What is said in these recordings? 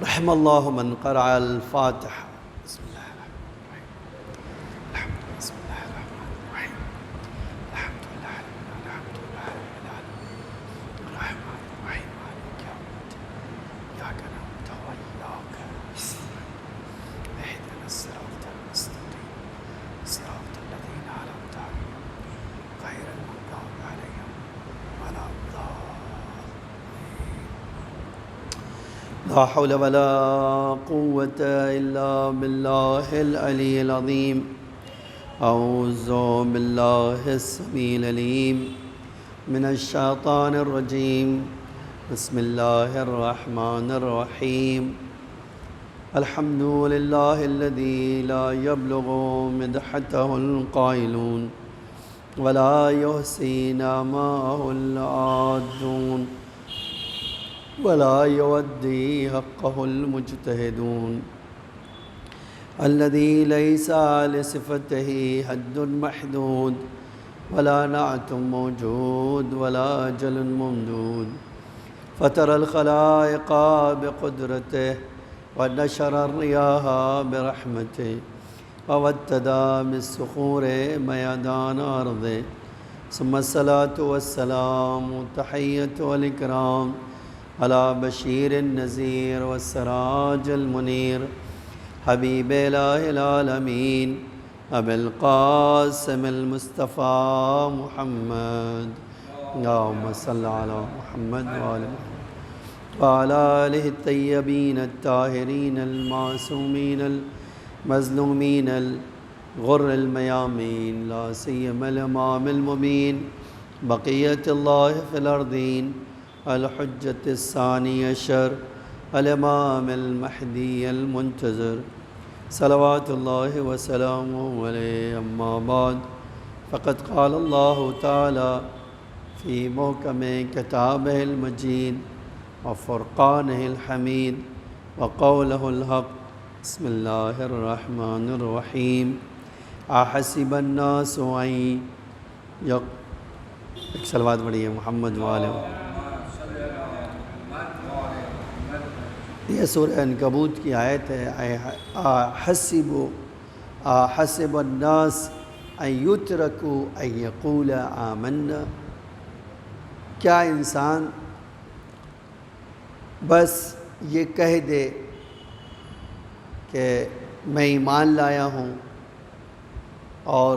رحم اللہ من قرأ الفاتحہ. بسم اللہ بسم اللہ الرحمن الرحیم الحمد للہ الحمد للہ رب العالمین الرحمن الرحیم مالک یوم الدین ایاک نعبد و ایاک نستعین اہدنا الصراط المستقیم صراط الذین انعمت علیہم غیر المغضوب علیہم ولا الضالین. لا حول ولا قوة إلا بالله العلي العظيم. أعوذ بالله السميع العليم من الشيطان الرجيم. بسم الله الرحمن الرحيم. الحمد لله الذي لا يبلغ مدحته القائلون ولا يحصي نعمه العادون ولا يودي حقه المجتهدون. الذي ليس لصفته حد محدود ولا نعت موجود ولا أجل ممدود. فترى الخلائق بقدرته ونشر الرياح برحمته وودد بالصخور ميدان أرضه. ثم الصلاة والسلام والتحية والإكرام على بشير النذير والسراج المنير حبيب إله العالمين أبي القاسم المصطفى محمد. اللهم صل على محمد وآل محمد وعلى آله الطيبين الطاهرين المعصومين المظلومين الغر الميامين لا سيما الإمام المبين بقية الله في الأرضين الحجة الثاني عشر الإمام المهدي المنتظر صلوات الله وسلامه عليه. أما بعد فقد قال الله تعالى في محكم كتابه المجيد وفرقانه الحميد وقوله الحق. بسم الله الرحمن الرحيم. أحسب الناس أن ایک صلوات پڑھیے محمد والے. یہ سورہ عنکبوت کی آیت ہے. حسب الناس ان یترکوا ان یقول آمنا. کیا انسان بس یہ کہہ دے کہ میں ایمان لایا ہوں اور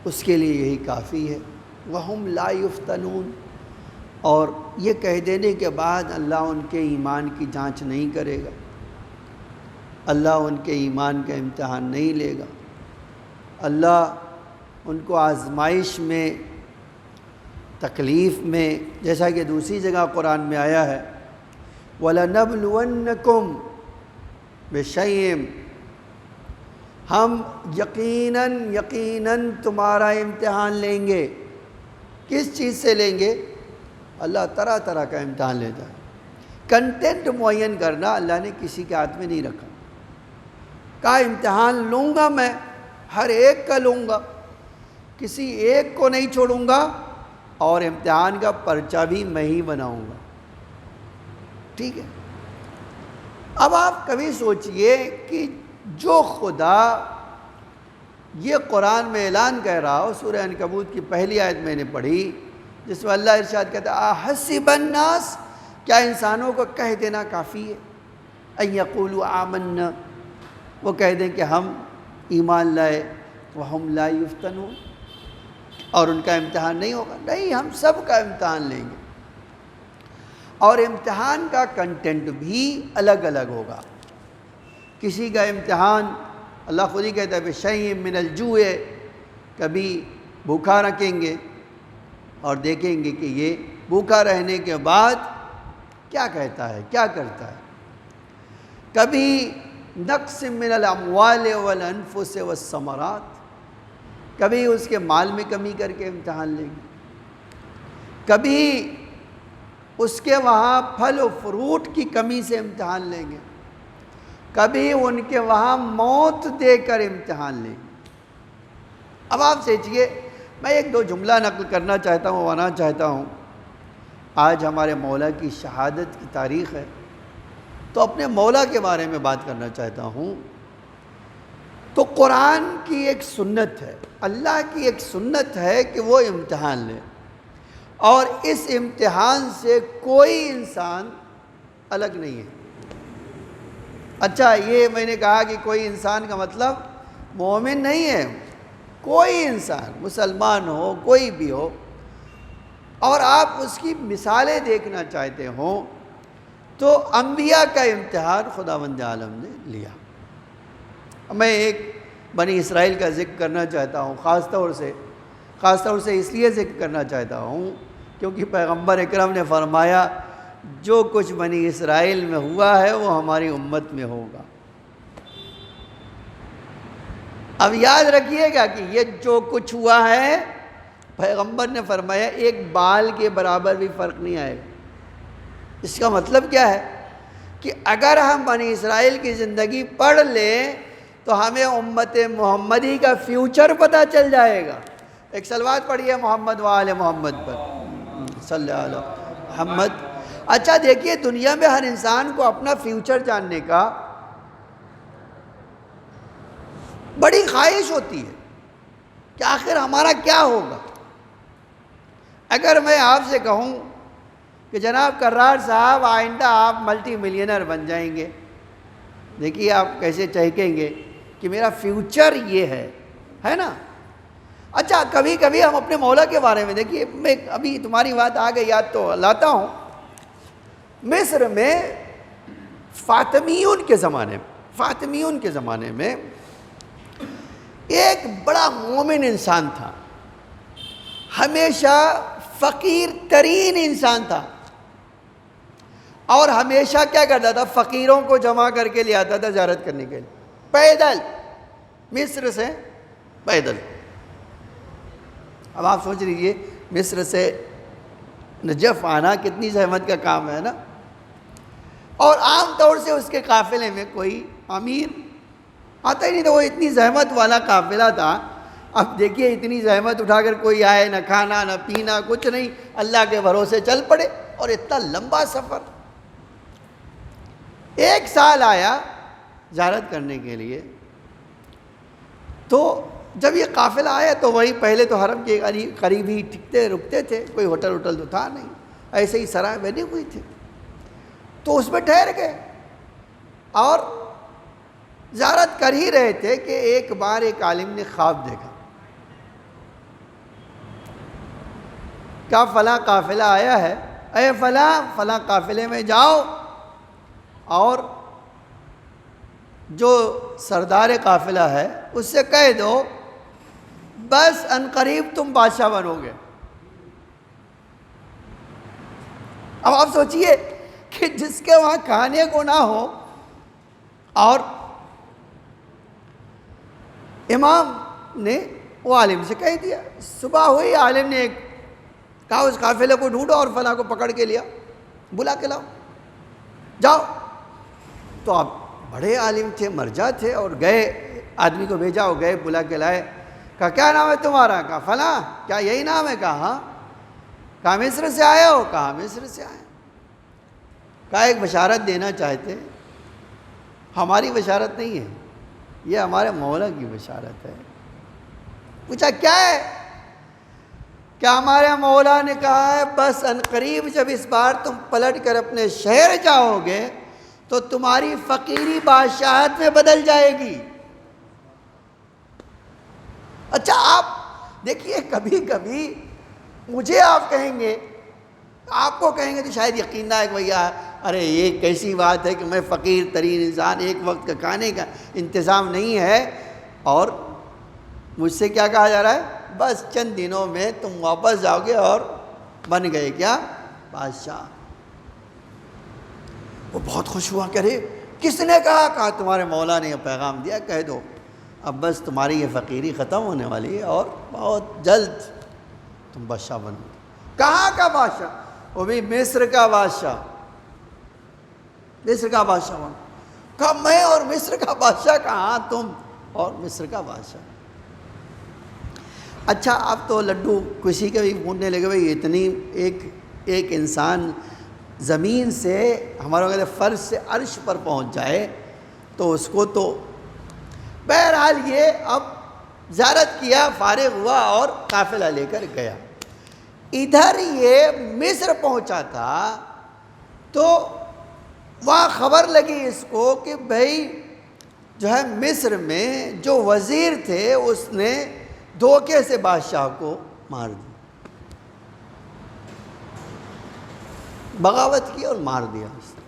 اس کے لیے یہی کافی ہے. وَهُمْ لَا يُفْتَنُونَ. اور یہ کہہ دینے کے بعد اللہ ان کے ایمان کی جانچ نہیں کرے گا، اللہ ان کے ایمان کا امتحان نہیں لے گا، اللہ ان کو آزمائش میں، تکلیف میں، جیسا کہ دوسری جگہ قرآن میں آیا ہے وَلَنَبْلُوَنَّكُمْ بِشَيْءٍ. ہم یقیناً تمہارا امتحان لیں گے. کس چیز سے لیں گے؟ اللہ طرح طرح کا امتحان لیتا ہے. کنٹینٹ معین کرنا اللہ نے کسی کے ہاتھ میں نہیں رکھا. کا امتحان لوں گا میں، ہر ایک کا لوں گا، کسی ایک کو نہیں چھوڑوں گا، اور امتحان کا پرچہ بھی میں ہی بناؤں گا. ٹھیک ہے. اب آپ کبھی سوچئے کہ جو خدا یہ قرآن میں اعلان کہہ رہا ہو، سورہ عنکبوت کی پہلی آیت میں نے پڑھی جس میں اللہ ارشاد کہتا ہے احسب الناس، کیا انسانوں کو کہہ دینا کافی ہے؟ ان یقولوا آمنا، وہ کہہ دیں کہ ہم ایمان لائے. وہم لا یفتنون، اور ان کا امتحان نہیں ہوگا. نہیں، ہم سب کا امتحان لیں گے، اور امتحان کا کنٹینٹ بھی الگ الگ ہوگا. کسی کا امتحان اللہ خود ہی کہتا ہے بِشَيْءٍ مِّنَ الْجُوعِ، کبھی بھوکا رکھیں گے اور دیکھیں گے کہ یہ بھوکا رہنے کے بعد کیا کہتا ہے، کیا کرتا ہے. کبھی نقص من الاموال والانفس والثمرات، کبھی اس کے مال میں کمی کر کے امتحان لیں گے، کبھی اس کے وہاں پھل و فروٹ کی کمی سے امتحان لیں گے، کبھی ان کے وہاں موت دے کر امتحان لیں گے. اب آپ سوچئے، میں ایک دو جملہ نقل کرنا چاہتا ہوں، آنا چاہتا ہوں. آج ہمارے مولا کی شہادت کی تاریخ ہے. تو اپنے مولا کے بارے میں بات کرنا چاہتا ہوں. تو قرآن کی ایک سنت ہے، اللہ کی ایک سنت ہے کہ وہ امتحان لے، اور اس امتحان سے کوئی انسان الگ نہیں ہے. اچھا، یہ میں نے کہا کہ کوئی انسان کا مطلب مومن نہیں ہے. کوئی انسان، مسلمان ہو، کوئی بھی ہو، اور آپ اس کی مثالیں دیکھنا چاہتے ہوں تو انبیاء کا امتحان خداوند عالم نے لیا. میں ایک بنی اسرائیل کا ذکر کرنا چاہتا ہوں، خاص طور سے اس لیے ذکر کرنا چاہتا ہوں کیونکہ پیغمبر اکرم نے فرمایا جو کچھ بنی اسرائیل میں ہوا ہے وہ ہماری امت میں ہوگا. اب یاد رکھیے گا کہ یہ جو کچھ ہوا ہے پیغمبر نے فرمایا ایک بال کے برابر بھی فرق نہیں آئے گا. اس کا مطلب کیا ہے کہ اگر ہم بنی اسرائیل کی زندگی پڑھ لیں تو ہمیں امت محمدی کا فیوچر پتہ چل جائے گا. ایک صلوات پڑھیے محمد وآل محمد پر صلی اللہ علیہ محمد. اچھا دیکھیے، دنیا میں ہر انسان کو اپنا فیوچر جاننے کا بڑی خواہش ہوتی ہے کہ آخر ہمارا کیا ہوگا. اگر میں آپ سے کہوں کہ جناب کرار صاحب آئندہ آپ ملٹی ملینر بن جائیں گے، دیکھیے آپ کیسے چہکیں گے کہ میرا فیوچر یہ ہے نا. اچھا، کبھی کبھی ہم اپنے مولا کے بارے میں دیکھیے، میں ابھی تمہاری بات آ گئی یاد تو لاتا ہوں. مصر میں فاطمیون کے زمانے میں ایک بڑا مومن انسان تھا، ہمیشہ فقیر ترین انسان تھا، اور ہمیشہ کیا کرتا تھا، فقیروں کو جمع کر کے لے آتا تھا زیارت کرنے کے لیے، پیدل، مصر سے پیدل. اب آپ سوچ لیجئے مصر سے نجف آنا کتنی زحمت کا کام ہے نا. اور عام طور سے اس کے قافلے میں کوئی امیر آتا ہی نہیں تھا، وہ اتنی زحمت والا قافلہ تھا. اب دیکھیے اتنی زحمت اٹھا کر کوئی آئے، نہ کھانا نہ پینا کچھ نہیں، اللہ کے بھروسے چل پڑے، اور اتنا لمبا سفر. ایک سال آیا زیارت کرنے کے لیے. تو جب یہ قافلہ آیا تو وہی پہلے تو حرم کے قریب ہی رکتے تھے، کوئی ہوٹل تو تھا نہیں، ایسے ہی سرائے بنی ہوئی تھی. تو اس میں ٹھہر گئے اور زیارت کر ہی رہے تھے کہ ایک بار ایک عالم نے خواب دیکھا. کہا فلاں قافلہ آیا ہے، اے فلاں قافلے میں جاؤ اور جو سردار قافلہ ہے اس سے کہہ دو بس عنقریب تم بادشاہ بنو گے. اب آپ سوچئے کہ جس کے وہاں کھانے کو نہ ہو، اور امام نے وہ عالم سے کہہ دیا. صبح ہوئی، عالم نے کہا اس قافلے کو ڈھونڈو اور فلاں کو پکڑ کے لیا، بلا کے لاؤ، جاؤ. تو آپ بڑے عالم تھے، مرجع تھے، اور گئے، آدمی کو بھیجا، وہ گئے، بلا کے لائے. کہا کیا نام ہے تمہارا؟ کہا فلاں. کیا یہی نام ہے؟ کہا ہاں. کہا مصر سے آئے ہو؟ کہا مصر سے آئے. کہا ایک بشارت دینا چاہتے. ہماری بشارت نہیں ہے، یہ ہمارے مولا کی بشارت ہے. پوچھا کیا ہے؟ کیا ہمارے مولا نے کہا ہے بس عنقریب جب اس بار تم پلٹ کر اپنے شہر جاؤ گے تو تمہاری فقیری بادشاہت میں بدل جائے گی. اچھا آپ دیکھیے، کبھی کبھی مجھے آپ کہیں گے، آپ کو کہیں گے تو شاید یقین نہ ہے کہ بھیا ارے یہ کیسی بات ہے کہ میں فقیر ترین انسان، ایک وقت کا کھانے کا انتظام نہیں ہے، اور مجھ سے کیا کہا جا رہا ہے بس چند دنوں میں تم واپس جاؤ گے اور بن گئے کیا بادشاہ. وہ بہت خوش ہوا، کہہ رہے کس نے کہا؟ کہا تمہارے مولا نے یہ پیغام دیا، کہہ دو اب بس تمہاری یہ فقیری ختم ہونے والی ہے اور بہت جلد تم بادشاہ بنو. کہاں کا بادشاہ؟ وہ بھی مصر کا بادشاہ. مصر کا بادشاہ بنو. کہا میں اور مصر کا بادشاہ؟ کہاں تم اور مصر کا بادشاہ. اچھا اب تو لڈو کسی کے بھی پوچھنے لگے بھائی اتنی ایک انسان زمین سے ہمارا کہتے فرش سے عرش پر پہنچ جائے تو اس کو تو بہرحال یہ اب زیارت کیا، فارغ ہوا اور قافلہ لے کر گیا۔ ادھر یہ مصر پہنچا تھا تو وہاں خبر لگی اس کو کہ بھائی جو ہے مصر میں جو وزیر تھے اس نے دھوکے سے بادشاہ کو مار دیا، بغاوت کی اور مار دیا اس نے۔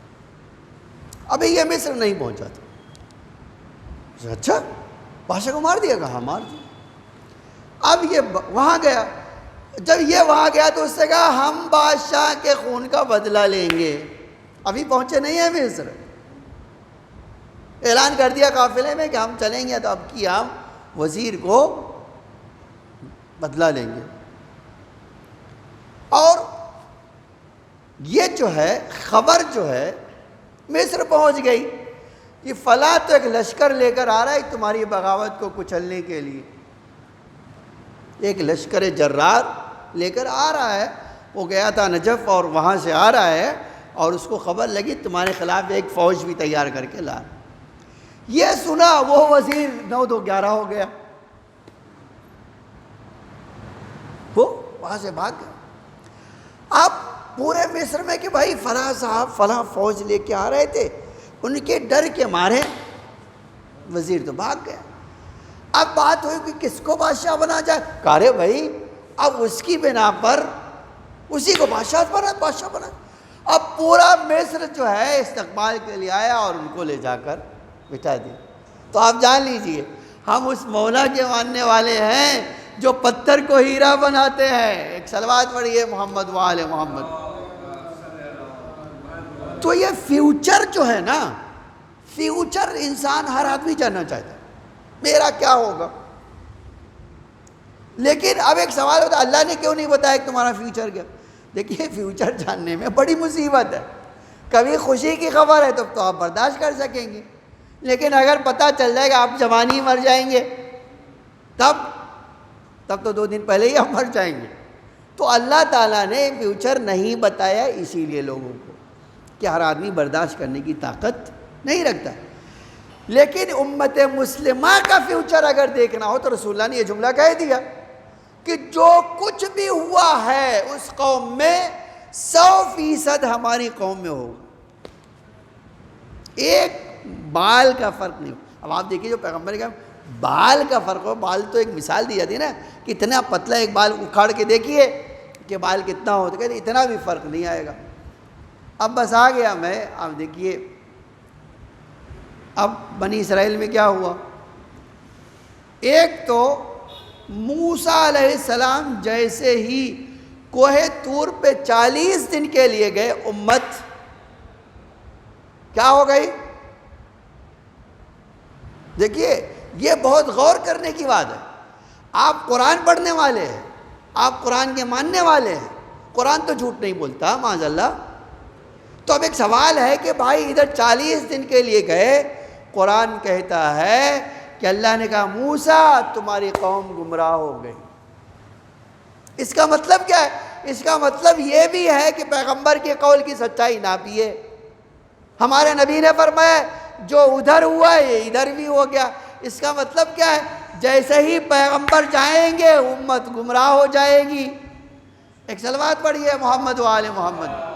ابھی یہ مصر نہیں پہنچا تھا۔ اچھا بادشاہ کو مار دیا؟ کہا مار دیا۔ اب یہ وہاں گیا، جب یہ وہاں گیا تو اس نے کہا ہم بادشاہ کے خون کا بدلہ لیں گے۔ ابھی پہنچے نہیں ہیں مصر، اعلان کر دیا قافلے میں کہ ہم چلیں گے تو اب کی ہم وزیر کو بدلہ لیں گے۔ اور یہ جو ہے خبر جو ہے مصر پہنچ گئی کہ فلاں تو ایک لشکر لے کر آ رہا ہے تمہاری بغاوت کو کچلنے کے لیے، ایک لشکر جرار لے کر آ رہا ہے، وہ گیا تھا نجف اور وہاں سے آ رہا ہے اور اس کو خبر لگی تمہارے خلاف ایک فوج بھی تیار کر کے لا۔ یہ سنا وہ وزیر 9-2-11 ہو گیا، وہ وہاں سے بھاگ گیا۔ اب پورے مصر میں کہ بھائی فلاں صاحب فلاں فوج لے کے آ رہے تھے، ان کے ڈر کے مارے وزیر تو بھاگ گیا۔ اب بات ہوئی کہ کس کو بادشاہ بنا جائے، کہا رے بھائی اب اس کی بنا پر اسی کو بادشاہ بنا۔ اب پورا مصر جو ہے استقبال کے لیے آیا اور ان کو لے جا کر بٹھا دیا۔ تو آپ جان لیجئے ہم اس مولا کے ماننے والے ہیں جو پتھر کو ہیرا بناتے ہیں۔ ایک صلوات پڑھیے محمد وآل محمد۔ تو یہ فیوچر جو ہے نا، فیوچر انسان ہر آدمی جاننا چاہتا ہے میرا کیا ہوگا، لیکن اب ایک سوال ہوتا ہے اللہ نے کیوں نہیں بتایا کہ تمہارا فیوچر کیا؟ دیکھیے فیوچر جاننے میں بڑی مصیبت ہے۔ کبھی خوشی کی خبر ہے تو آپ برداشت کر سکیں گے، لیکن اگر پتہ چل جائے گا آپ جوانی مر جائیں گے تب تو 2 دن پہلے ہی ہم مر جائیں گے۔ تو اللہ تعالیٰ نے فیوچر نہیں بتایا اسی لیے لوگوں کو کہ ہر آدمی برداشت کرنے کی طاقت نہیں رکھتا۔ لیکن امت مسلمہ کا فیوچر اگر دیکھنا ہو تو رسول اللہ نے یہ جملہ کہہ دیا کہ جو کچھ بھی ہوا ہے اس قوم میں 100% ہماری قوم میں ہوگا، ایک بال کا فرق نہیں ہو۔ اب آپ دیکھیے جو پیغمبر کا بال کا فرق ہو، بال تو ایک مثال دی جاتی ہے نا، کتنا پتلا ایک بال اکھاڑ کے دیکھیے کہ بال کتنا ہو، تو کہتے اتنا بھی فرق نہیں آئے گا۔ اب بس آ گیا میں، اب دیکھیے اب بنی اسرائیل میں کیا ہوا، ایک تو موسیٰ علیہ السلام جیسے ہی کوہ طور پہ 40 دن کے لیے گئے، امت کیا ہو گئی؟ دیکھیے یہ بہت غور کرنے کی بات ہے۔ آپ قرآن پڑھنے والے ہیں، آپ قرآن کے ماننے والے ہیں، قرآن تو جھوٹ نہیں بولتا معاذ اللہ۔ تو اب ایک سوال ہے کہ بھائی ادھر 40 دن کے لیے گئے، قرآن کہتا ہے کہ اللہ نے کہا موسیٰ تمہاری قوم گمراہ ہو گئی۔ اس کا مطلب کیا ہے؟ اس کا مطلب یہ بھی ہے کہ پیغمبر کے قول کی سچائی ناپی ہے۔ ہمارے نبی نے فرمایا جو ادھر ہوا ہے یہ ادھر بھی ہو گیا۔ اس کا مطلب کیا ہے؟ جیسے ہی پیغمبر جائیں گے امت گمراہ ہو جائے گی۔ ایک صلوات پڑھیے محمد وآل محمد۔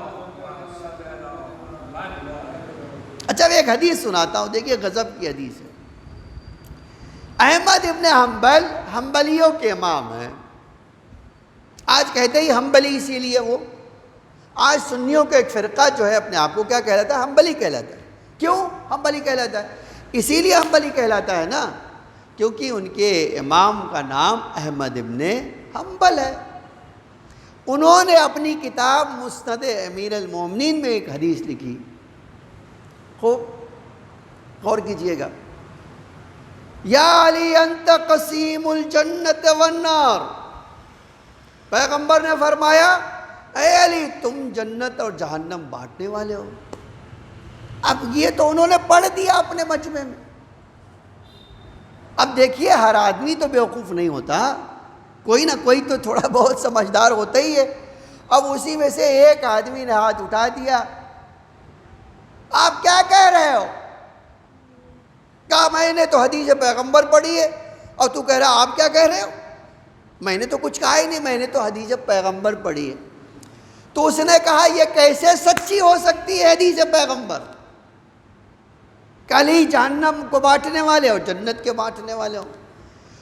اچھا میں ایک حدیث سناتا ہوں، دیکھیے غضب کی حدیث ہے۔ احمد ابن حنبل حنبلیوں کے امام ہیں، آج کہتے ہی حنبلی اسی لیے وہ، آج سنیوں کا ایک فرقہ جو ہے اپنے آپ کو کیا کہلاتا ہے؟ حنبلی کہلاتا ہے۔ کیوں حنبلی کہلاتا ہے؟ اسی لیے حنبلی کہلاتا ہے نا کیونکہ ان کے امام کا نام احمد ابن حنبل ہے۔ انہوں نے اپنی کتاب مسند امیر المومنین میں ایک حدیث لکھی، خوب غور کیجئے گا۔ یا علی انت قسیم الجنت والنار، پیغمبر نے فرمایا اے علی تم جنت اور جہنم بانٹنے والے ہو۔ اب یہ تو انہوں نے پڑھ دیا اپنے مجمع میں۔ اب دیکھیے ہر آدمی تو بیوقوف نہیں ہوتا، کوئی نہ کوئی تو تھوڑا بہت سمجھدار ہوتا ہی ہے۔ اب اسی میں سے ایک آدمی نے ہاتھ اٹھا دیا، آپ کیا کہہ رہے ہو؟ کہا میں نے تو حدیث پیغمبر پڑھی ہے اور تو کہہ رہا آپ کیا کہہ رہے ہو؟ میں نے تو کچھ کہا ہی نہیں، میں نے تو حدیث پیغمبر پڑھی ہے۔ تو اس نے کہا یہ کیسے سچی ہو سکتی ہے حدیث پیغمبر؟ کل ہی جہنم کو بانٹنے والے ہو، جنت کے بانٹنے والے ہو۔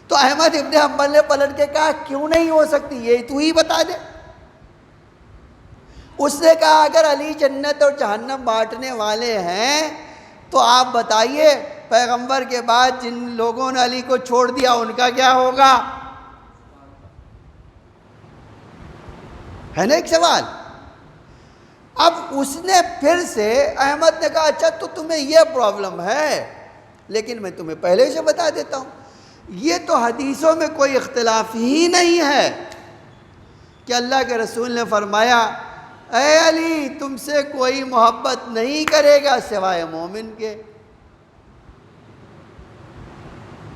تو احمد ابن حنبل نے پلٹ کے کہا کیوں نہیں ہو سکتی، یہ تو ہی بتا دے۔ اس نے کہا اگر علی جنت اور جہنم بانٹنے والے ہیں تو آپ بتائیے پیغمبر کے بعد جن لوگوں نے علی کو چھوڑ دیا ان کا کیا ہوگا؟ ہے نا ایک سوال۔ اب اس نے پھر سے احمد نے کہا اچھا تو تمہیں یہ پرابلم ہے، لیکن میں تمہیں پہلے سے بتا دیتا ہوں یہ تو حدیثوں میں کوئی اختلاف ہی نہیں ہے کہ اللہ کے رسول نے فرمایا اے علی تم سے کوئی محبت نہیں کرے گا سوائے مومن کے۔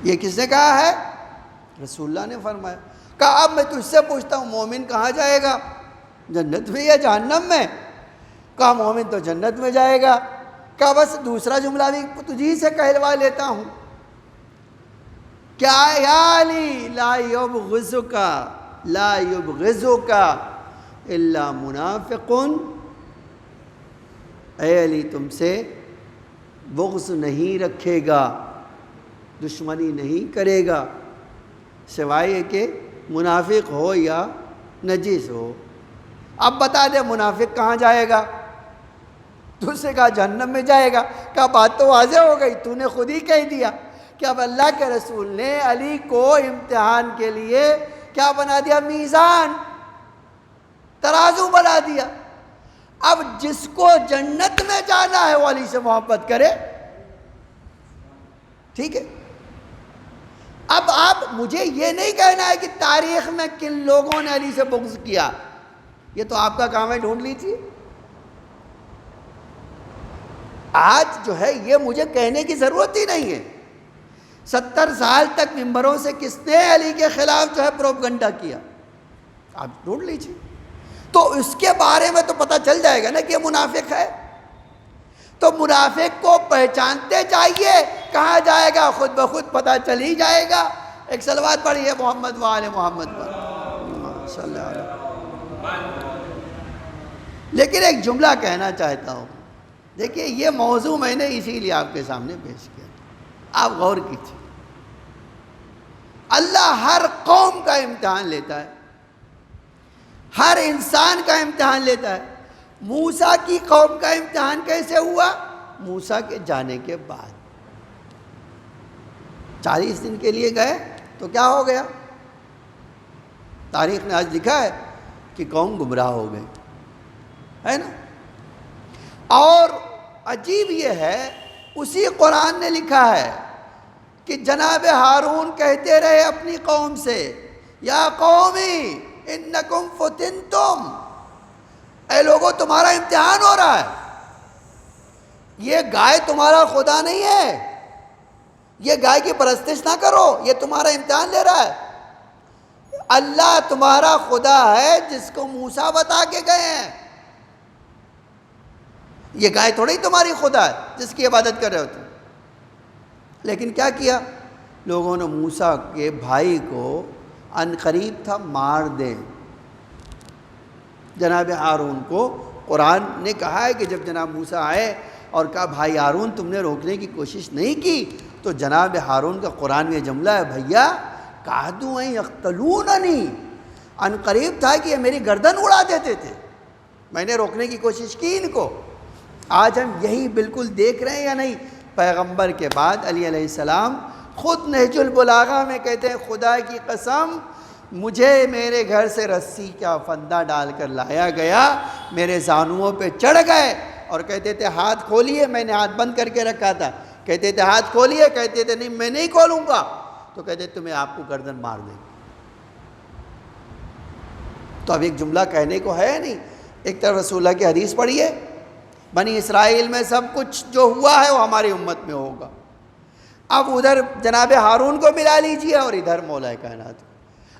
یہ کس نے کہا ہے؟ رسول اللہ نے فرمایا۔ کہا اب میں تجھ سے پوچھتا ہوں مومن کہاں جائے گا، جنت میں یا جہنم میں؟ کہا مومن تو جنت میں جائے گا۔ کہا بس دوسرا جملہ بھی تجھی سے کہلوا لیتا ہوں، کیا یا علی لا یبغضک الا منافق، اے علی تم سے بغض نہیں رکھے گا، دشمنی نہیں کرے گا سوائے کہ منافق ہو یا نجس ہو۔ اب بتا دے منافق کہاں جائے گا؟ تو اس نے کہا جہنم میں جائے گا۔ کہا بات تو واضح ہو گئی، تو نے خود ہی کہہ دیا کہ اب اللہ کے رسول نے علی کو امتحان کے لیے کیا بنا دیا؟ میزان، ترازو بنا دیا۔ اب جس کو جنت میں جانا ہے وہ علی سے محبت کرے، ٹھیک ہے۔ اب آپ مجھے یہ نہیں کہنا ہے کہ تاریخ میں کن لوگوں نے علی سے بغض کیا، یہ تو آپ کا کام ہے، ڈھونڈ لیجیے۔ آج جو ہے یہ مجھے کہنے کی ضرورت ہی نہیں ہے۔ 70 سال تک ممبروں سے کس نے علی کے خلاف جو ہے پروپگنڈا کیا، آپ ڈھونڈ لیجیے، تو اس کے بارے میں تو پتہ چل جائے گا نا کہ یہ منافق ہے۔ تو منافق کو پہچانتے جائیے، کہاں جائے گا خود بخود پتہ چل ہی جائے گا۔ ایک صلوات پڑھیے محمد وآل محمد پر صلی اللہ علیہ وسلم۔ لیکن ایک جملہ کہنا چاہتا ہوں، دیکھیے یہ موضوع میں نے اسی لیے آپ کے سامنے پیش کیا، آپ غور کیجیے۔ اللہ ہر قوم کا امتحان لیتا ہے، ہر انسان کا امتحان لیتا ہے۔ موسیٰ کی قوم کا امتحان کیسے ہوا؟ موسیٰ کے جانے کے بعد 40 دن کے لیے گئے تو کیا ہو گیا؟ تاریخ نے آج لکھا ہے کہ قوم گمراہ ہو گئی، ہے نا۔ اور عجیب یہ ہے اسی قرآن نے لکھا ہے کہ جناب ہارون کہتے رہے اپنی قوم سے یا قومی انکم فتنتم، اے لوگوں تمہارا امتحان ہو رہا ہے، یہ گائے تمہارا خدا نہیں ہے، یہ گائے کی پرستش نہ کرو، یہ تمہارا امتحان لے رہا ہے۔ اللہ تمہارا خدا ہے جس کو موسیٰ بتا کے گئے ہیں، یہ گائے تھوڑی تمہاری خدا ہے جس کی عبادت کر رہے ہو تم۔ لیکن کیا کیا لوگوں نے؟ موسیٰ کے بھائی کو ان قریب تھا مار دیں۔ جناب ہارون کو قرآن نے کہا ہے کہ جب جناب موسیٰ آئے اور کہا بھائی ہارون تم نے روکنے کی کوشش نہیں کی، تو جناب ہارون کا قرآن میں جملہ ہے بھیا کادوا ان یقتلوننی، ان قریب تھا کہ یہ میری گردن اڑا دیتے تھے، میں نے روکنے کی کوشش کی ان کو۔ آج ہم یہی بالکل دیکھ رہے ہیں یا نہیں؟ پیغمبر کے بعد علی علیہ السلام خود نہج البلاغہ میں کہتے ہیں خدا کی قسم مجھے میرے گھر سے رسی کا فندہ ڈال کر لایا گیا، میرے زانوؤں پہ چڑھ گئے اور کہتے تھے ہاتھ کھولیے، میں نے ہاتھ بند کر کے رکھا تھا، کہتے تھے ہاتھ کھولیے، کہتے تھے نہیں میں نہیں کھولوں گا، تو کہتے تمہیں آپ کو گردن مار دیں گے۔ تو اب ایک جملہ کہنے کو ہے نہیں، ایک طرف رسول اللہ کی حدیث پڑھیے بنی اسرائیل میں سب کچھ جو ہوا ہے وہ ہماری امت میں ہوگا، اب ادھر جناب ہارون کو ملا لیجئے اور ادھر مولا کائنات۔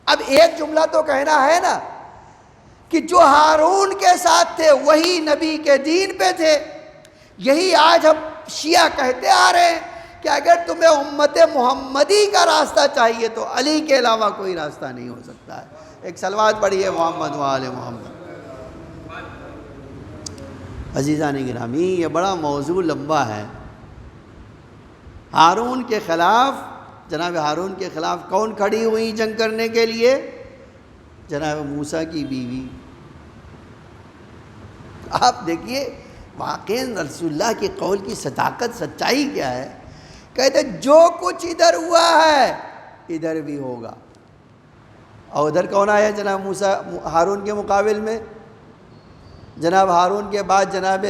اب ایک جملہ تو کہنا ہے نا کہ جو ہارون کے ساتھ تھے وہی نبی کے دین پہ تھے. یہی آج ہم شیعہ کہتے آ رہے ہیں کہ اگر تمہیں امت محمدی کا راستہ چاہیے تو علی کے علاوہ کوئی راستہ نہیں ہو سکتا ہے. ایک صلوات پڑھیے محمد و آل محمد. عزیزان گرامی، یہ بڑا موضوع لمبا ہے. ہارون کے خلاف، جناب ہارون کے خلاف کون کھڑی ہوئی جنگ کرنے کے لیے؟ جناب موسیٰ کی بیوی. آپ دیکھیے واقعی رسول اللہ کے قول کی صداقت، سچائی کیا ہے. کہتے جو کچھ ادھر ہوا ہے ادھر بھی ہوگا. اور ادھر کون آیا جناب موسیٰ ہارون کے مقابل میں؟ جناب ہارون کے بعد جناب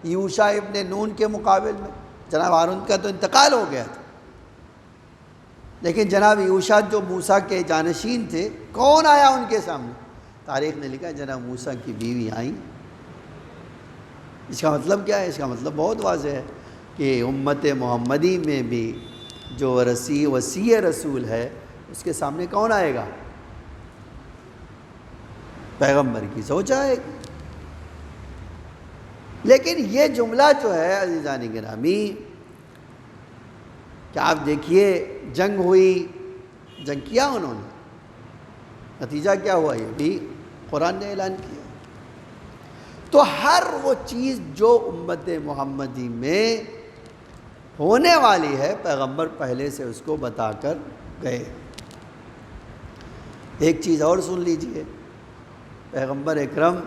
یوشع ابن نون کے مقابل میں. جناب ہارون کا تو انتقال ہو گیا تھا، لیکن جناب یوشع جو موسیٰ کے جانشین تھے، کون آیا ان کے سامنے؟ تاریخ نے لکھا جناب موسیٰ کی بیوی آئیں. اس کا مطلب کیا ہے؟ اس کا مطلب بہت واضح ہے کہ امت محمدی میں بھی جو وسیع رسول ہے اس کے سامنے کون آئے گا؟ پیغمبر کی سوچ آئے گی. لیکن یہ جملہ جو ہے عزیزان گرامی، کہ آپ دیکھیے جنگ ہوئی، جنگ کیا انہوں نے، نتیجہ کیا ہوا یہ بھی قرآن نے اعلان کیا. تو ہر وہ چیز جو امت محمدی میں ہونے والی ہے پیغمبر پہلے سے اس کو بتا کر گئے. ایک چیز اور سن لیجئے، پیغمبر اکرم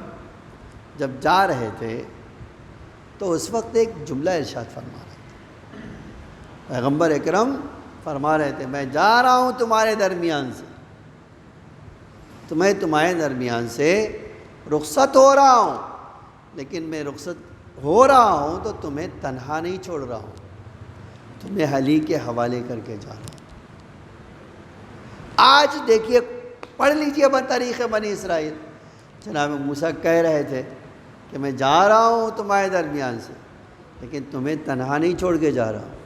جب جا رہے تھے تو اس وقت ایک جملہ ارشاد فرما رہے تھے. پیغمبر اکرم فرما رہے تھے میں جا رہا ہوں تمہارے درمیان سے، تمہارے درمیان سے رخصت ہو رہا ہوں، لیکن میں رخصت ہو رہا ہوں تو تمہیں تنہا نہیں چھوڑ رہا ہوں، تمہیں علی کے حوالے کر کے جا رہا ہوں. آج دیکھیے، پڑھ لیجئے تاریخ بنی اسرائیل. جناب موسیٰ کہہ رہے تھے کہ میں جا رہا ہوں تمہارے درمیان سے، لیکن تمہیں تنہا نہیں چھوڑ کے جا رہا ہوں.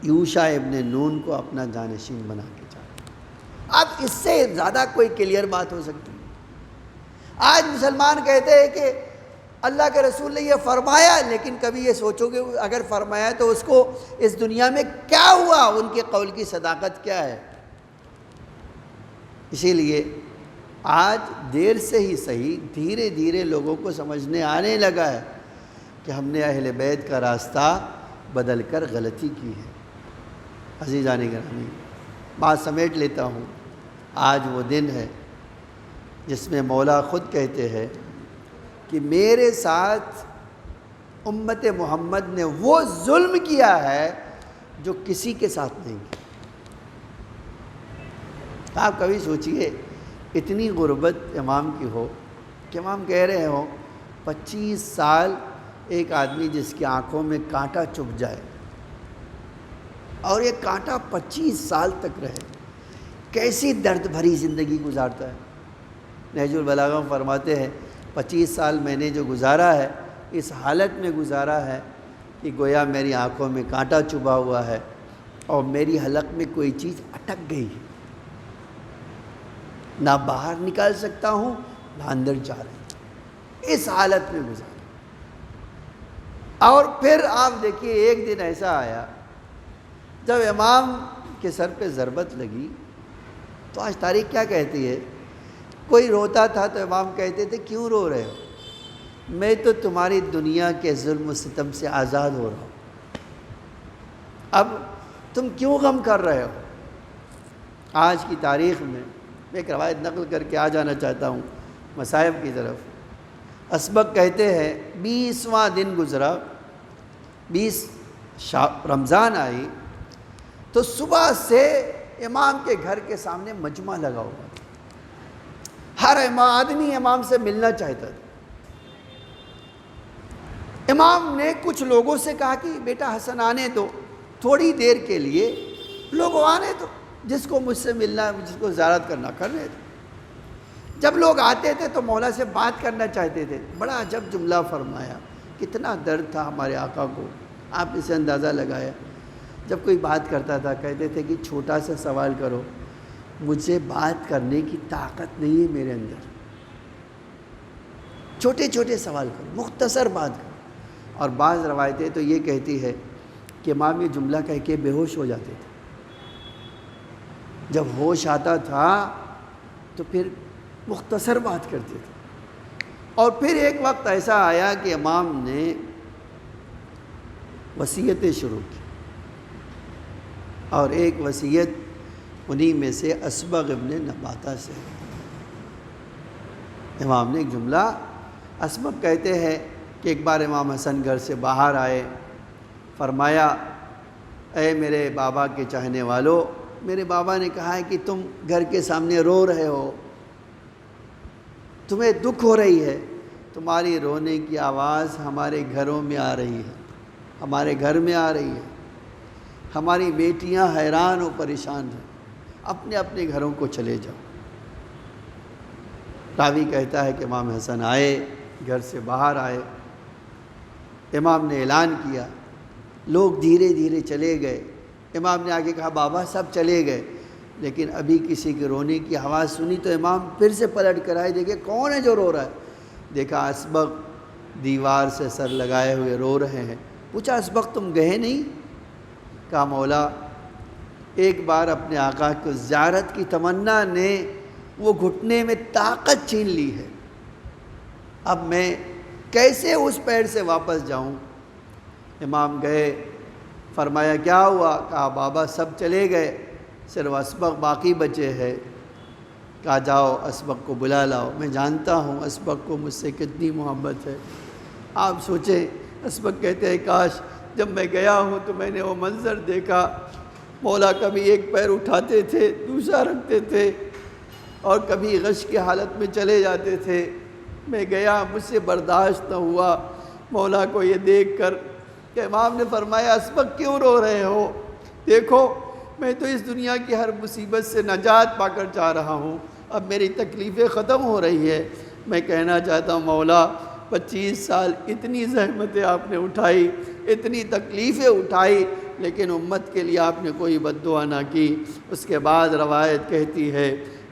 یوشع ابن نون کو اپنا جانشین بنا کے جا رہا ہوں. اب اس سے زیادہ کوئی کلیئر بات ہو سکتی ہے؟ آج مسلمان کہتے ہیں کہ اللہ کے رسول نے یہ فرمایا، لیکن کبھی یہ سوچو کہ اگر فرمایا تو اس کو اس دنیا میں کیا ہوا، ان کے قول کی صداقت کیا ہے؟ اسی لیے آج دیر سے ہی صحیح دھیرے دھیرے لوگوں کو سمجھنے آنے لگا ہے کہ ہم نے اہل بیت کا راستہ بدل کر غلطی کی ہے. عزیزان گرامی، بات سمیٹ لیتا ہوں. آج وہ دن ہے جس میں مولا خود کہتے ہیں کہ میرے ساتھ امت محمد نے وہ ظلم کیا ہے جو کسی کے ساتھ نہیں کیا. آپ کبھی سوچئے اتنی غربت امام کی ہو کہ امام کہہ رہے ہوں 25 سال ایک آدمی جس کی آنکھوں میں کانٹا چبھ جائے اور یہ کانٹا 25 سال تک رہے، کیسی درد بھری زندگی گزارتا ہے. نہج البلاغہ فرماتے ہیں 25 سال میں نے جو گزارا ہے اس حالت میں گزارا ہے کہ گویا میری آنکھوں میں کانٹا چبھا ہوا ہے اور میری حلق میں کوئی چیز اٹک گئی ہے، نہ باہر نکال سکتا ہوں نہ اندر جا رہا ہوں. اس حالت میں گزارا. اور پھر آپ دیکھیے ایک دن ایسا آیا جب امام کے سر پہ ضربت لگی. تو آج تاریخ کیا کہتی ہے؟ کوئی روتا تھا تو امام کہتے تھے کیوں رو رہے ہو؟ میں تو تمہاری دنیا کے ظلم و ستم سے آزاد ہو رہا ہوں، اب تم کیوں غم کر رہے ہو؟ آج کی تاریخ میں ایک روایت نقل کر کے آ جانا چاہتا ہوں مصائب کی طرف. اسبق کہتے ہیں 20واں دن گزرا، 20 رمضان آئی تو صبح سے امام کے گھر کے سامنے مجمع لگا ہوا تھا. ہر آدمی امام سے ملنا چاہتا تھا. امام نے کچھ لوگوں سے کہا کہ بیٹا حسن آنے دو، تھوڑی دیر کے لیے لوگوں آنے دو، جس کو مجھ سے ملنا، جس کو زیارت کرنا کرنے دو. جب لوگ آتے تھے تو مولا سے بات کرنا چاہتے تھے. بڑا عجب جملہ فرمایا، کتنا درد تھا ہمارے آقا کو، آپ اسے اندازہ لگایا. جب کوئی بات کرتا تھا کہتے تھے کہ چھوٹا سا سوال کرو، مجھ سے بات کرنے کی طاقت نہیں ہے میرے اندر. چھوٹے چھوٹے سوال کرو، مختصر بات کرو۔ اور بعض روایتیں تو یہ کہتی ہے کہ امام یہ جملہ کہہ کے بے ہوش ہو جاتے تھے، جب ہوش آتا تھا تو پھر مختصر بات کرتے تھے۔ اور پھر ایک وقت ایسا آیا کہ امام نے وصیتیں شروع کی، اور ایک وصیت انہی میں سے اسبغ ابن نباتہ سے۔ امام نے ایک جملہ، اسبغ کہتے ہیں کہ ایک بار امام حسن گھر سے باہر آئے، فرمایا اے میرے بابا کے چاہنے والو، میرے بابا نے کہا ہے کہ تم گھر کے سامنے رو رہے ہو، تمہیں دکھ ہو رہی ہے، تمہاری رونے کی آواز ہمارے گھروں میں آ رہی ہے، ہمارے گھر میں آ رہی ہے، ہماری بیٹیاں حیران و پریشان ہیں، اپنے اپنے گھروں کو چلے جاؤ۔ راوی کہتا ہے کہ امام حسن آئے، گھر سے باہر آئے، امام نے اعلان کیا، لوگ دھیرے دھیرے چلے گئے۔ امام نے آگے کہا بابا سب چلے گئے، لیکن ابھی کسی کے رونے کی آواز سنی تو امام پھر سے پلٹ کر آئے، دیکھے کون ہے جو رو رہا ہے؟ دیکھا اسبغ دیوار سے سر لگائے ہوئے رو رہے ہیں۔ پوچھا اسبغ تم گئے نہیں؟ کہا مولا ایک بار اپنے آقا کو زیارت کی تمنا نے وہ گھٹنے میں طاقت چھین لی ہے، اب میں کیسے اس پیر سے واپس جاؤں؟ امام گئے، فرمایا کیا ہوا؟ کہا بابا سب چلے گئے، صرف اسبغ باقی بچے ہیں۔ کہا جاؤ اسبغ کو بلا لاؤ، میں جانتا ہوں اسبغ کو مجھ سے کتنی محبت ہے۔ آپ سوچیں، اسبغ کہتے ہیں کاش جب میں گیا ہوں تو میں نے وہ منظر دیکھا، مولا کبھی ایک پیر اٹھاتے تھے دوسرا رکھتے تھے، اور کبھی غش کی حالت میں چلے جاتے تھے۔ میں گیا، مجھ سے برداشت نہ ہوا مولا کو یہ دیکھ کر کہ امام نے فرمایا اسبغ کیوں رو رہے ہو؟ دیکھو میں تو اس دنیا کی ہر مصیبت سے نجات پا کر جا رہا ہوں، اب میری تکلیفیں ختم ہو رہی ہے۔ میں کہنا چاہتا ہوں مولا 25 سال اتنی زحمتیں آپ نے اٹھائی، اتنی تکلیفیں اٹھائی، لیکن امت کے لیے آپ نے کوئی بد دعا نہ کی۔ اس کے بعد روایت کہتی ہے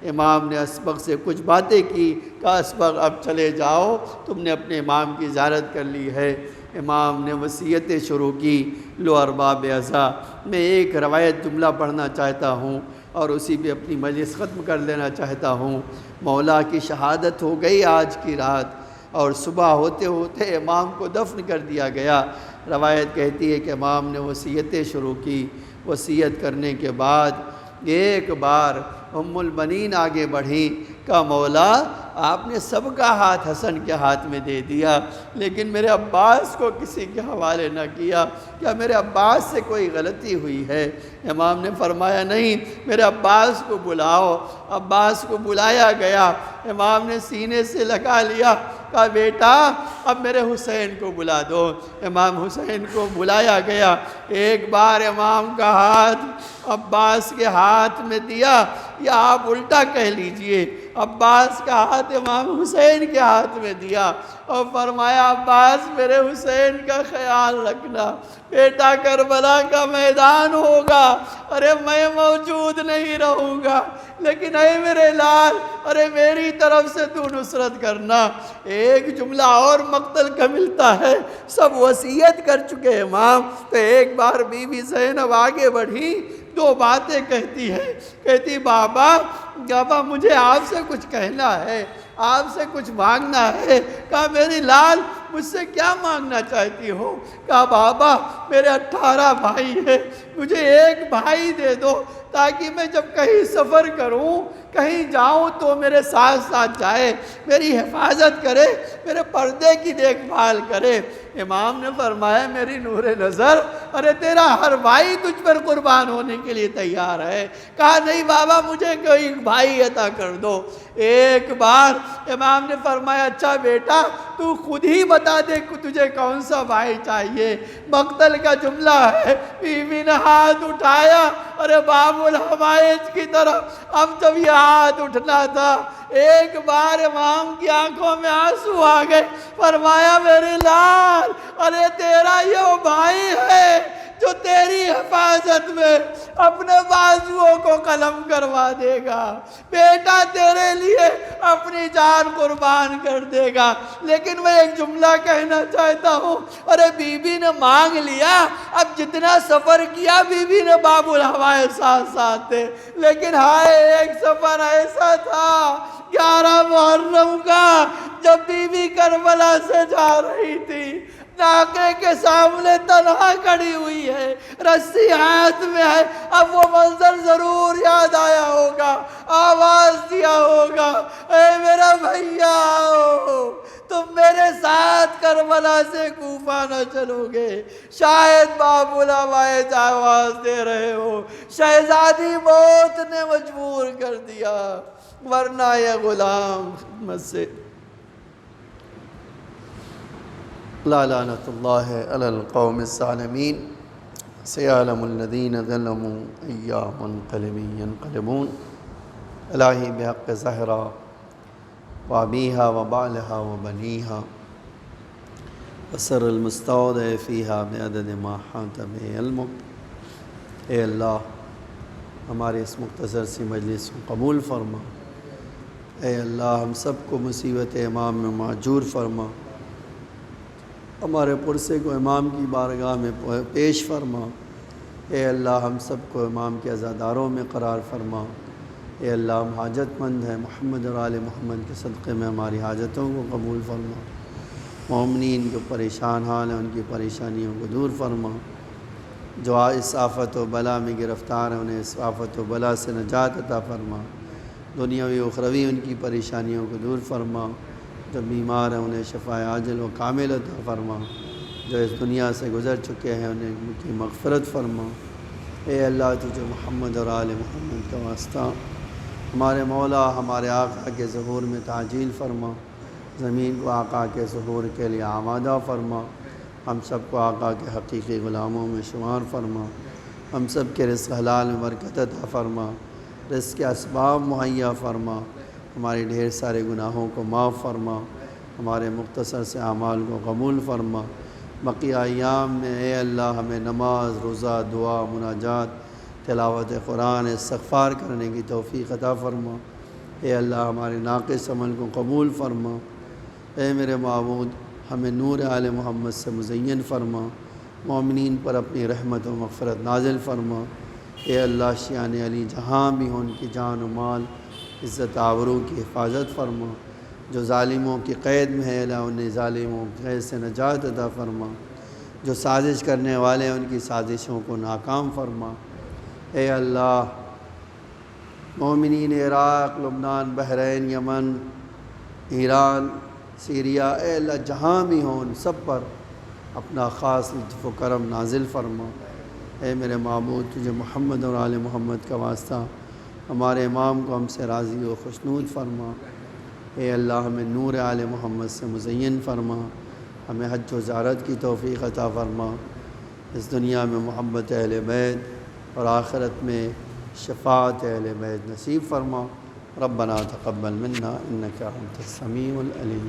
امام نے اسبغ سے کچھ باتیں کی، کہا اسبغ اب چلے جاؤ، تم نے اپنے امام کی زیارت کر لی ہے۔ امام نے وصیتیں شروع کی۔ لو ارباب اعزا، میں ایک روایت جملہ پڑھنا چاہتا ہوں اور اسی پہ اپنی مجلس ختم کر لینا چاہتا ہوں۔ مولا کی شہادت ہو گئی آج کی رات، اور صبح ہوتے ہوتے امام کو دفن کر دیا گیا۔ روایت کہتی ہے کہ امام نے وصیتیں شروع کی۔ وصیت کرنے کے بعد ایک بار ام البنین آگے بڑھیں، کہا مولا آپ نے سب کا ہاتھ حسن کے ہاتھ میں دے دیا، لیکن میرے عباس کو کسی کے حوالے نہ کیا، کیا میرے عباس سے کوئی غلطی ہوئی ہے؟ امام نے فرمایا نہیں، میرے عباس کو بلاؤ۔ عباس کو بلایا گیا، امام نے سینے سے لگا لیا، کہا بیٹا اب میرے حسین کو بلا دو۔ امام حسین کو بلایا گیا، ایک بار امام کا ہاتھ عباس کے ہاتھ میں دیا، یا آپ الٹا کہہ لیجئے عباس کا ہاتھ امام حسین کے ہاتھ میں دیا، اور فرمایا عباس میرے حسین کا خیال رکھنا، بیٹا کربلا کا میدان ہوگا، ارے میں موجود نہیں رہوں گا، لیکن اے میرے لال ارے میری طرف سے تو نصرت کرنا۔ ایک جملہ اور مقتل کا ملتا ہے، سب وصیت کر چکے امام، تو ایک بار بی بی زینب آگے بڑھی، دو باتیں کہتی ہے، کہتی بابا مجھے آپ سے کچھ کہنا ہے، آپ سے کچھ مانگنا ہے۔ کہا میری لال مجھ سے کیا مانگنا چاہتی ہو؟ کہا بابا میرے 18 بھائی ہیں، مجھے ایک بھائی دے دو تاکہ میں جب کہیں سفر کروں، کہیں جاؤں تو میرے ساتھ ساتھ جائے، میری حفاظت کرے، میرے پردے کی دیکھ بھال کرے۔ امام نے فرمایا میری نور نظر ارے تیرا ہر بھائی تجھ پر قربان ہونے کے لیے تیار ہے۔ کہا نہیں بابا مجھے کوئی بھائی عطا کر دو۔ ایک بار امام نے فرمایا اچھا بیٹا تو خود ہی بتا دے کہ تجھے کون سا بھائی چاہیے۔ مقتل کا جملہ ہے، بیوی نے ہاتھ اٹھایا ارے باب الحمائج کی طرف، اب جب یہ ہاتھ اٹھنا تھا ایک بار امام کی آنکھوں میں آنسو آ گئے، فرمایا میرے لال ارے تیرا یہ بھائی ہے جو جو تیری حفاظت میں اپنے بازوؤں کو قلم کروا دے گا، بیٹا تیرے لیے اپنی جان قربان کر دے گا۔ لیکن میں ایک جملہ کہنا چاہتا ہوں، ارے بی بی نے مانگ لیا، اب جتنا سفر کیا بی بی نے باب الہوائے ساتھ ساتھ تھے، لیکن ہائے ایک سفر ایسا تھا 11 محرم کا، جب بی بی کربلا سے جا رہی تھی، ناقے کے سامنے تنہا کھڑی ہوئی ہے، رسی ہاتھ میں ہے۔ اب وہ منظر ضرور یاد آیا ہوگا، آواز دیا ہوگا، اے میرا بھیا آؤ، تم میرے ساتھ کربلا سے کوفہ نہ چلو گے؟ شاید باب الہوائے آواز دے رہے ہو، شہزادی موت نے مجبور کر دیا، ورنہ یہ غلام خدمت سے۔ لا لعنت اللہ علی القوم الظالمین، سیعلم الذین ظلموا ای منقلب ینقلبون۔ الہی بحق زہرا و ابیہا و بالہا و بنیہا وسر المستودع فیہا بعدد ما حاط بہ علمک۔ اے اللہ ہمارے اس مختصر سی مجلس کو قبول فرما۔ اے اللہ ہم سب کو مصیبت امام میں معجور فرما، ہمارے پرسے کو امام کی بارگاہ میں پیش فرما۔ اے اللہ ہم سب کو امام کے عزاداروں میں قرار فرما۔ اے اللہ ہم حاجت مند ہیں، محمد اور آل محمد کے صدقے میں ہماری حاجتوں کو قبول فرما۔ مومنین جو پریشان حال ہیں ان کی پریشانیوں کو دور فرما، جو اس آفت و بلا میں گرفتار ہیں انہیں اس آفت و بلا سے نجات عطا فرما، دنیاوی و اخروی ان کی پریشانیوں کو دور فرما، جو بیمار ہیں انہیں شفاء عاجل و کامل عطا فرما، جو اس دنیا سے گزر چکے ہیں انہیں ان کی مغفرت فرما۔ اے اللہ تجھے محمد اور آل محمد کا واسطہ، ہمارے مولا ہمارے آقا کے ظہور میں تعجیل فرما، زمین کو آقا کے ظہور کے لیے آمادہ فرما، ہم سب کو آقا کے حقیقی غلاموں میں شمار فرما، ہم سب کے رزق حلال میں برکت عطا فرما، رزق کے اسباب مہیا فرما، ہمارے ڈھیر سارے گناہوں کو معاف فرما، ہمارے مختصر سے اعمال کو قبول فرما۔ بقیہ ایام میں اے اللہ ہمیں نماز، روزہ، دعا، مناجات، تلاوت قرآن، استغفار کرنے کی توفیق عطا فرما۔ اے اللہ ہمارے ناقص عمل کو قبول فرما۔ اے میرے معبود ہمیں نور آل محمد سے مزین فرما، مومنین پر اپنی رحمت و مغفرت نازل فرما۔ اے اللہ شیعان علی جہاں بھی ہوں ان کی جان و مال، عزت آبرو کی حفاظت فرما، جو ظالموں کی قید میں ہے اللہ انہیں ظالموں کی قید سے نجات عطا فرما، جو سازش کرنے والے ہیں ان کی سازشوں کو ناکام فرما۔ اے اللہ مومنین عراق، لبنان، بحرین، یمن، ایران، سیریا، اے اللہ جہاں بھی ہوں ان سب پر اپنا خاص لطف و کرم نازل فرما۔ اے میرے معبود تجھے محمد اور آل محمد کا واسطہ ہمارے امام کو ہم سے راضی و خوشنود فرما۔ اے اللہ ہمیں نور آل محمد سے مزین فرما، ہمیں حج و زیارت کی توفیق عطا فرما، اس دنیا میں محبت اہل بیت اور آخرت میں شفاعت اہل بیت نصیب فرما۔ ربنا تقبل منا انک انت السمیع العلیم۔